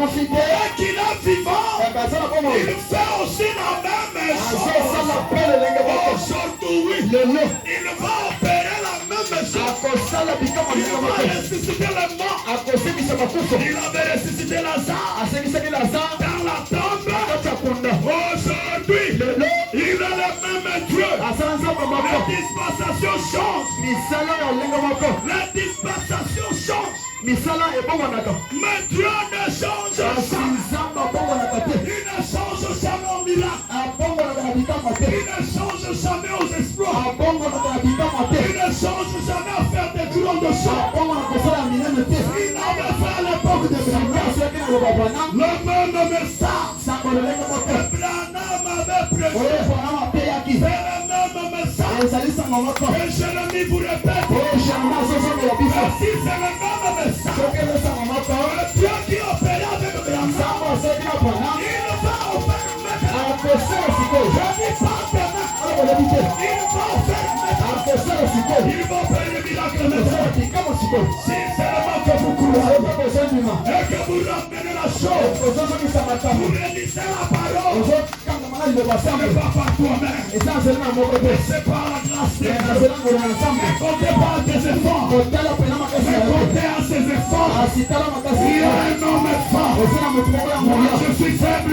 qu'il est vivant, il fait aussi la même chose. Aujourd'hui, il va opérer la même chose. Il va ressusciter les morts. Il avait ressuscité Lazare dans la tombe. Aujourd'hui, il est le même Dieu. La dispensation change. La dispensation change. Mais Dieu ne change jamais. Il ne change jamais au miracle. Il ne change jamais aux exploits. Il ne change jamais à faire des grandes choses. Il avait fait à l'époque de Branham le même message. Branham avait prêché. C'est le même message. Et Jérémie vous répète. Et si c'est le même message, Dieu qui opère avec Branham, il va opérer maintenant. Je dis pas demain. Il va opérer le miracle maintenant. Sincèrement que vous croyez et que vous ramenez la chose, vous réalisez la parole. Ce n'est pas par toi-même. C'est par la grâce de Dieu. Ne comptez pas à tes efforts. Ne comptez à ses efforts. Il y a un homme fort. Moi je suis faible. Et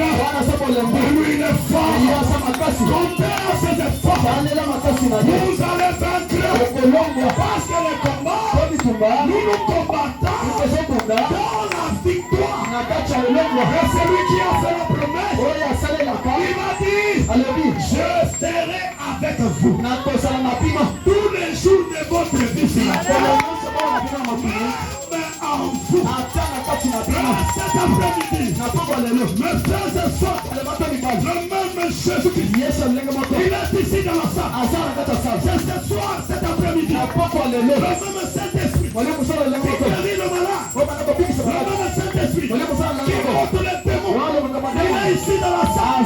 lui il est fort. Comptez à ses efforts. Vous allez vaincre. Parce que le combat, nous nous combattons dans la victoire. Et celui qui a fait la promesse, il m'a dit, je serai avec vous tous les jours de votre vie. Même en vous. Mes frères et sœurs, le même Jésus-Christ, il est ici dans la salle. C'est ce soir, cet après-midi. Le même Saint-Esprit qui guérit le malade. Le même Saint-Esprit qui ôte les démons. Il est ici dans la salle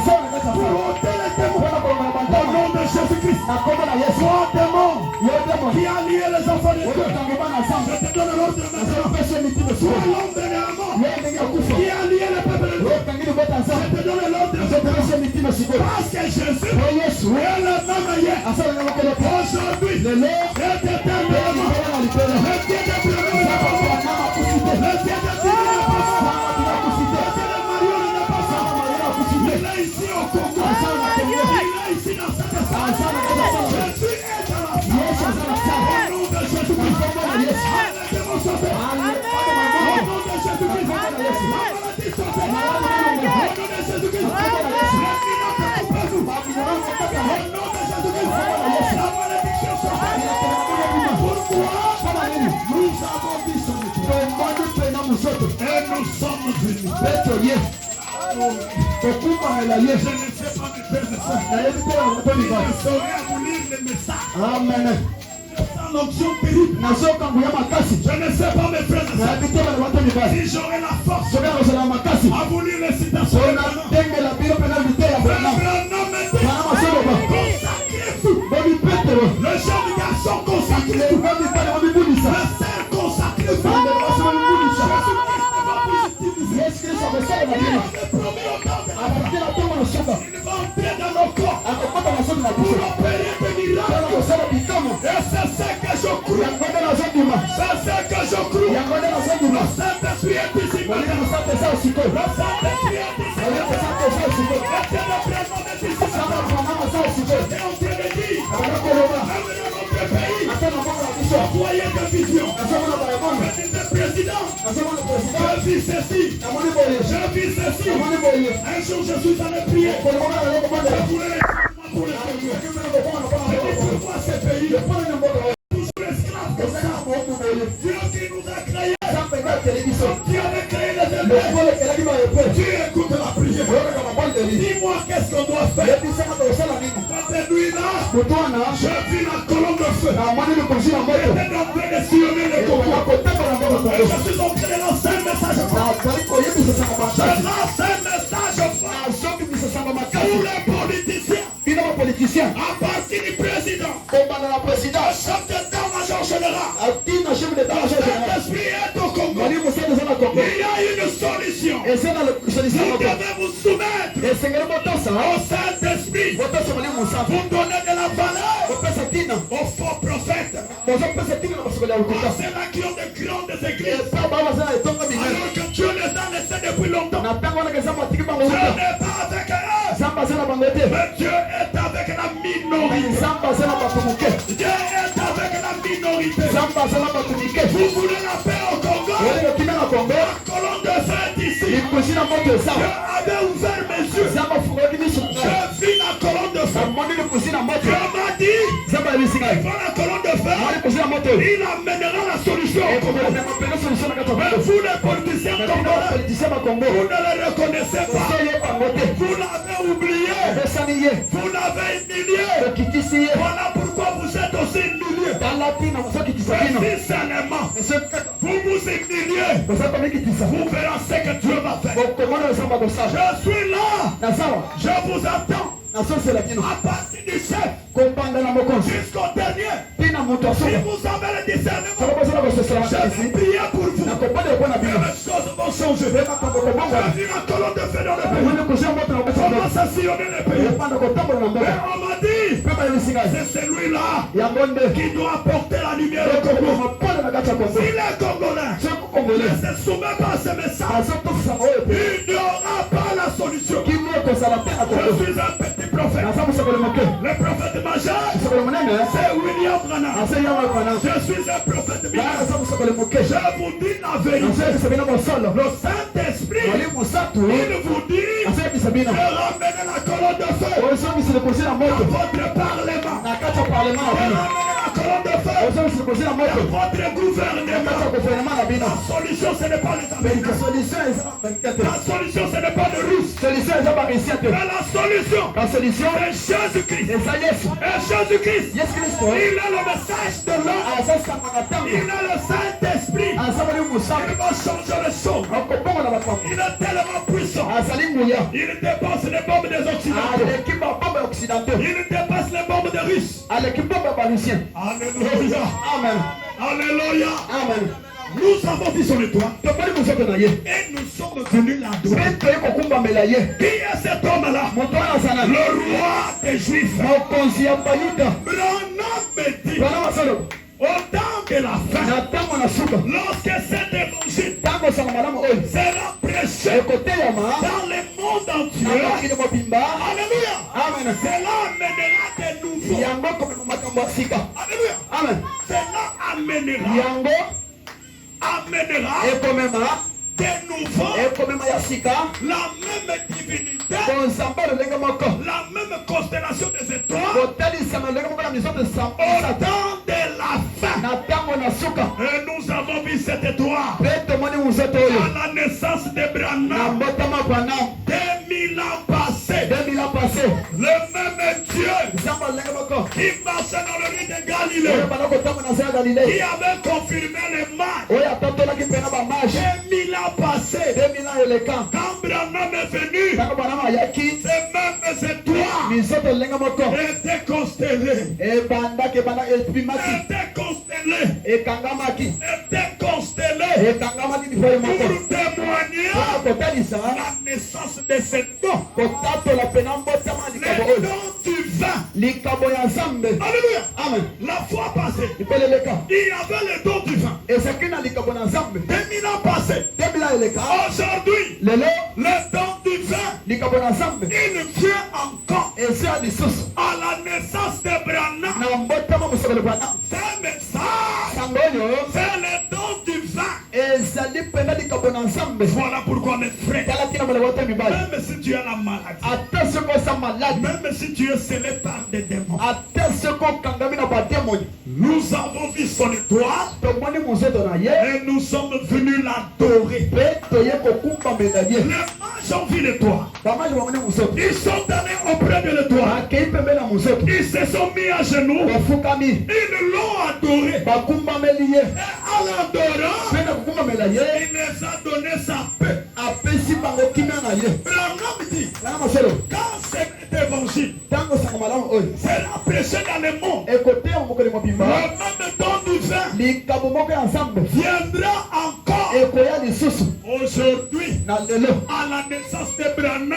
pour ôter les démons. Au nom de Jésus-Christ, toi démon qui a lié les enfants de Dieu, je te donne l'ordre maintenant. Toi l'homme de Néamon qui a lié le peuple de Dieu, je te donne l'ordre maintenant. Parce que Jésus est le même hier, aujourd'hui, et éternellement. Le Dieu d'Abraham, le Dieu de il est ici au Congo, il est ici dans cette salle. Jésus est dans la salle. Au nom de Jésus-Christ, les démons sont faits. Au nom de Jésus-Christ, la maladie sont faits. Au nom de Jésus-Christ, les finances contre nous. Au nom de Jésus-Christ, la malédiction sont faits. Pourquoi nous avons dit son et nous sommes venus. Je ne sais pas mes frères et sœurs. Je saurais vous lire les messages. Amen. Sans l'onction terrible. Je ne sais pas mes frères et sœurs. Si j'aurais la force à vous lire les citations. Le jeune garçon consacré. Le cerf consacré. Il va entrer dans nos corps pour opérer des miracles. Et c'est ce que je crois. C'est ce que je crois. Le Saint-Esprit est ici maintenant. Le Saint-Esprit est ici maintenant. Et on te le dit. Même dans notre pays. Voyez des visions. Je dis le président. Je vis ceci. Je vis ceci. Un jour je suis allé prier. Je voulais pour les Congo. Je dis pourquoi ces pays toujours esclaves comme ça. Dieu qui nous a créés. Dieu avait créé les éléments. Dieu écoute la prière. Dis-moi qu'est-ce qu'on doit faire. Cette nuit-là, je vis la colonne de feu. J'étais en train de sillonner les Congo. Et je suis en train de lancer un message. Je lance un message pour les politiciens. À partir du président. Chef d'état-major général. Le Saint-Esprit est au Congo. Il y a une solution. Vous devez vous soumettre au Saint-Esprit. Vous donnez de la valeur aux faux prophètes. C'est là qui ont de grandes églises. Alors que Dieu les a laissés depuis longtemps. Dieu n'est pas avec eux. Mais Dieu est avec la minorité. Dieu est avec la minorité. Vous voulez la paix au Congo? La colonne de feu est ici. Dieu avait ouvert mes yeux. Je vis la colonne de feu. Dieu m'a dit, devant la colonne de feu, il amènera la solution au Congo. Mais vous les politiciens congolais, vous ne les reconnaissez pas. Vous l'avez oublié. Vous l'avez humilié. Voilà pourquoi vous êtes aussi humilié. Mais si seulement vous vous humiliez, vous verrez ce que Dieu va faire. Je suis là. Je vous attends. À partir du chef jusqu'au dernier. Si vous avez le discernement, je vais prier pour vous. Et les choses vont changer. J'ai vu la colonne de feu dans le pays. Comment ça sillonner le pays? Et on m'a dit, c'est celui-là qui doit apporter la lumière au Congo. Si les Congolais ne se soumettent pas à ce message, il n'y aura pas la solution. Je suis un petit prophète. Le prophète majeur, c'est William Branham. Je suis un prophète mineur. Je vous dis la vérité. Le Saint-Esprit, il vous dit de ramener la colonne de feu à votre parlement. De ramener la colonne de feu votre gouvernement. La solution, ce n'est pas les Américains. La solution, ce n'est pas le Russe. Mais la solution, c'est Jésus-Christ. Et Jésus-Christ, il a le message de l'homme. Il a le Saint-Esprit. Il va changer les choses. Il est tellement puissant. Il dépasse les bombes des Occidentaux. Il dépasse les bombes des Russes. Alléluia. Amen. Alléluia. Amen. Nous avons vu son étoile. Et nous sommes venus l'adorer. Qui est cet homme-là? Le roi des Juifs. Branham me dit, au temps de la fin, lorsque cet évangile sera prêché dans le monde entier, alléluia, cela amènera des nouveaux. Alléluia. Amen. Cela amènera des nouveaux, la même divinité, la même constellation des étoiles, au temps de la fin. Et nous avons vu cette étoile à la naissance de Branham. 2000 ans passés. Le même Dieu qui marchait dans le riz de Galilée, qui avait confirmé les mages. 2000 ans passés. Quand Branham est venu, ces mêmes étoiles étaient constellées. Pour témoigner la naissance de cet don. Le don du vin. Alléluia. Amen. La fois passée, il y avait le don du vin. 2000 ans passés. Aujourd'hui, le don du vin, il vient encore à la naissance de Branham. C'est message. C'est le don du vin. Voilà pourquoi mes frères, même si tu as la maladie, même si tu es scellé par des démons, nous avons vu son étoile et nous sommes venus l'adorer. Les mages ont vu l'étoile. Ils sont allés auprès de l'étoile. Ils se sont mis à genoux. Ils l'ont adoré. Et en l'adorant, il les a donné sa paix. Branham dit, quand cet évangile sera prêché dans le monde, le même don du vin viendra encore. Aujourd'hui, à la naissance de Branham,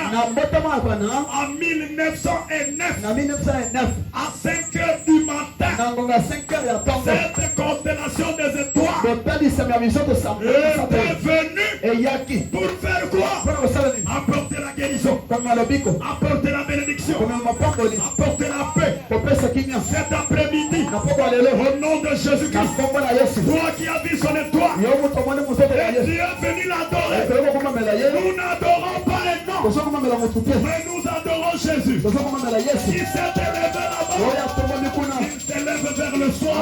en 1909, à 5 heures du matin, cette constellation des étoiles était venue pour faire quoi? Apporter la guérison, apporter la bénédiction, apporter la paix. Cet après-midi, au nom de Jésus-Christ, toi qui as vu son étoile, et tu es venu l'adorer. Nous n'adorons pas les noms, mais nous adorons Jésus. Il s'est élevé là-bas, il s'élève vers le soir.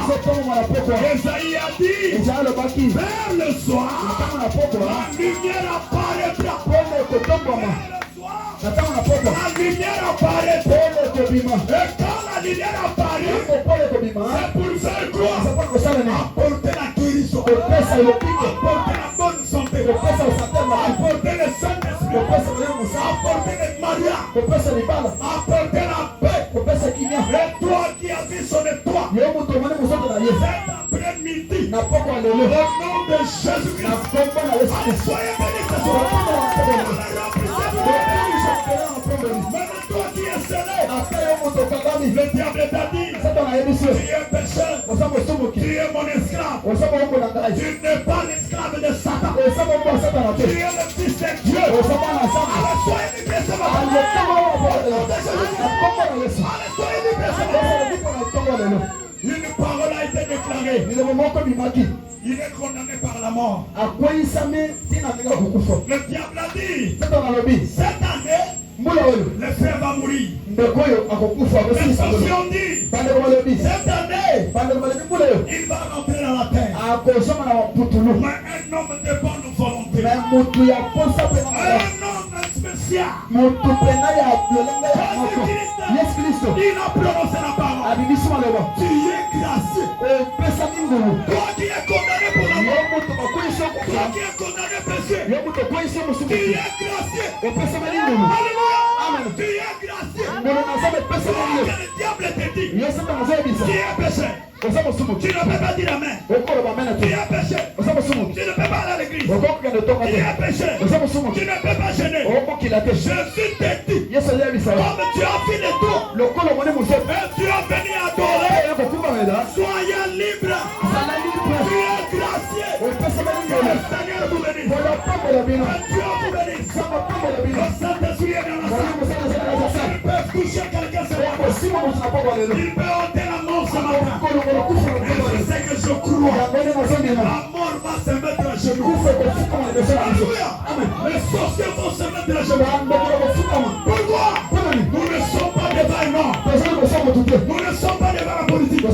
Esaïe a dit, vers le soir, la lumière apparaîtra. La lumière apparaît. Et quand la lumière apparaît, c'est pour faire quoi? Apporter la guérison, apporter la bonne santé, apporter le Saint-Esprit, apporter le mariage, apporter la paix. Et toi qui as vu son étoile, cet après-midi, au nom de Jésus-Christ, allez, soyez bénis ce soir. Même toi qui es scellé, le diable t'a dit, tu es pécheur, tu es mon esclave, tu n'es pas l'esclave de Satan, tu es le fils de Dieu. Allez, soyez libérés ce matin. Allez, soyez libérés ce matin. Une parole a été déclarée. Il est condamné par la mort. Le diable a dit, cette année, le frère va mourir. Les sorciers ont dit, Cette année, il va rentrer dans la terre. Mais un homme de bonne volonté. Un homme spécial. Il a prononcé la parole. Tu es gracieux. Toi qui es condamné pour la mort. Toi qui es condamné péché. Tu es gracieux. Alléluia. Tu es gracieux. Toi que le diable te dit. Tu es péché. Tu ne peux pas dire amen. Tu es péché. Tu ne peux pas aller à l'église. Tu es péché. Tu ne peux pas gêner. Jésus te dit. Comme tu as fait le tour. Et tu as venu adorer. Soyez libre. Tu es gracieux. Le Seigneur vous bénisse. Dieu vous bénisse. Le Saint-Esprit est dans la salle. Ils peuvent toucher quelqu'un ce matin. Ils peuvent ôter la mort ce matin. Et je sais que je crois. La mort va se mettre à genoux. Alléluia. Les sorciers vont se mettre à genoux. Pourquoi? Nous ne sommes pas devant un homme. Nous ne sommes pas devant la politique.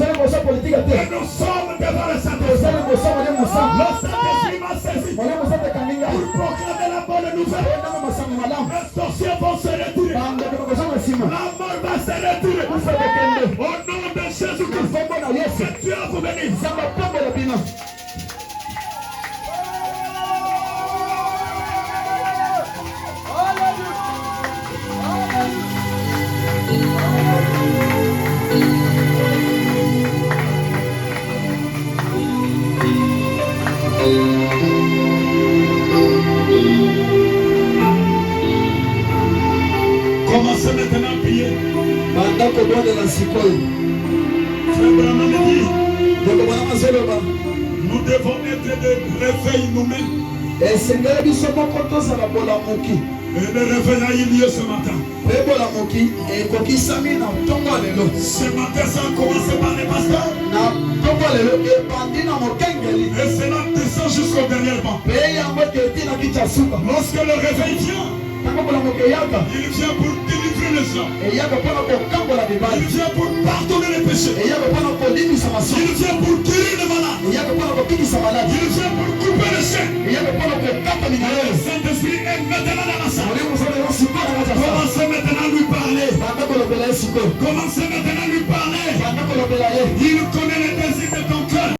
Mais nous sommes devant le Saint-Esprit. Le Saint-Esprit m'a saisi pour proclamer la bonne nouvelle. Les sorciers vont se retirer. La mort va se retirer. Au nom de Jésus-Christ. Que Dieu vous bénisse. Commencez maintenant à prier. Frère Branham dit, nous devons être de réveil nous-mêmes. Et le réveil a eu lieu ce matin. Ce matin, ça a commencé par les pasteurs. Et cela descend jusqu'au dernier banc. Lorsque le réveil vient, il vient pour délivrer les gens. Il vient pour pardonner les péchés. Il vient pour guérir les malades. Il vient pour couper les chaînes. Le Saint-Esprit est maintenant dans la salle. Commencez maintenant à lui parler. Commencez maintenant à lui parler. Il connaît les désirs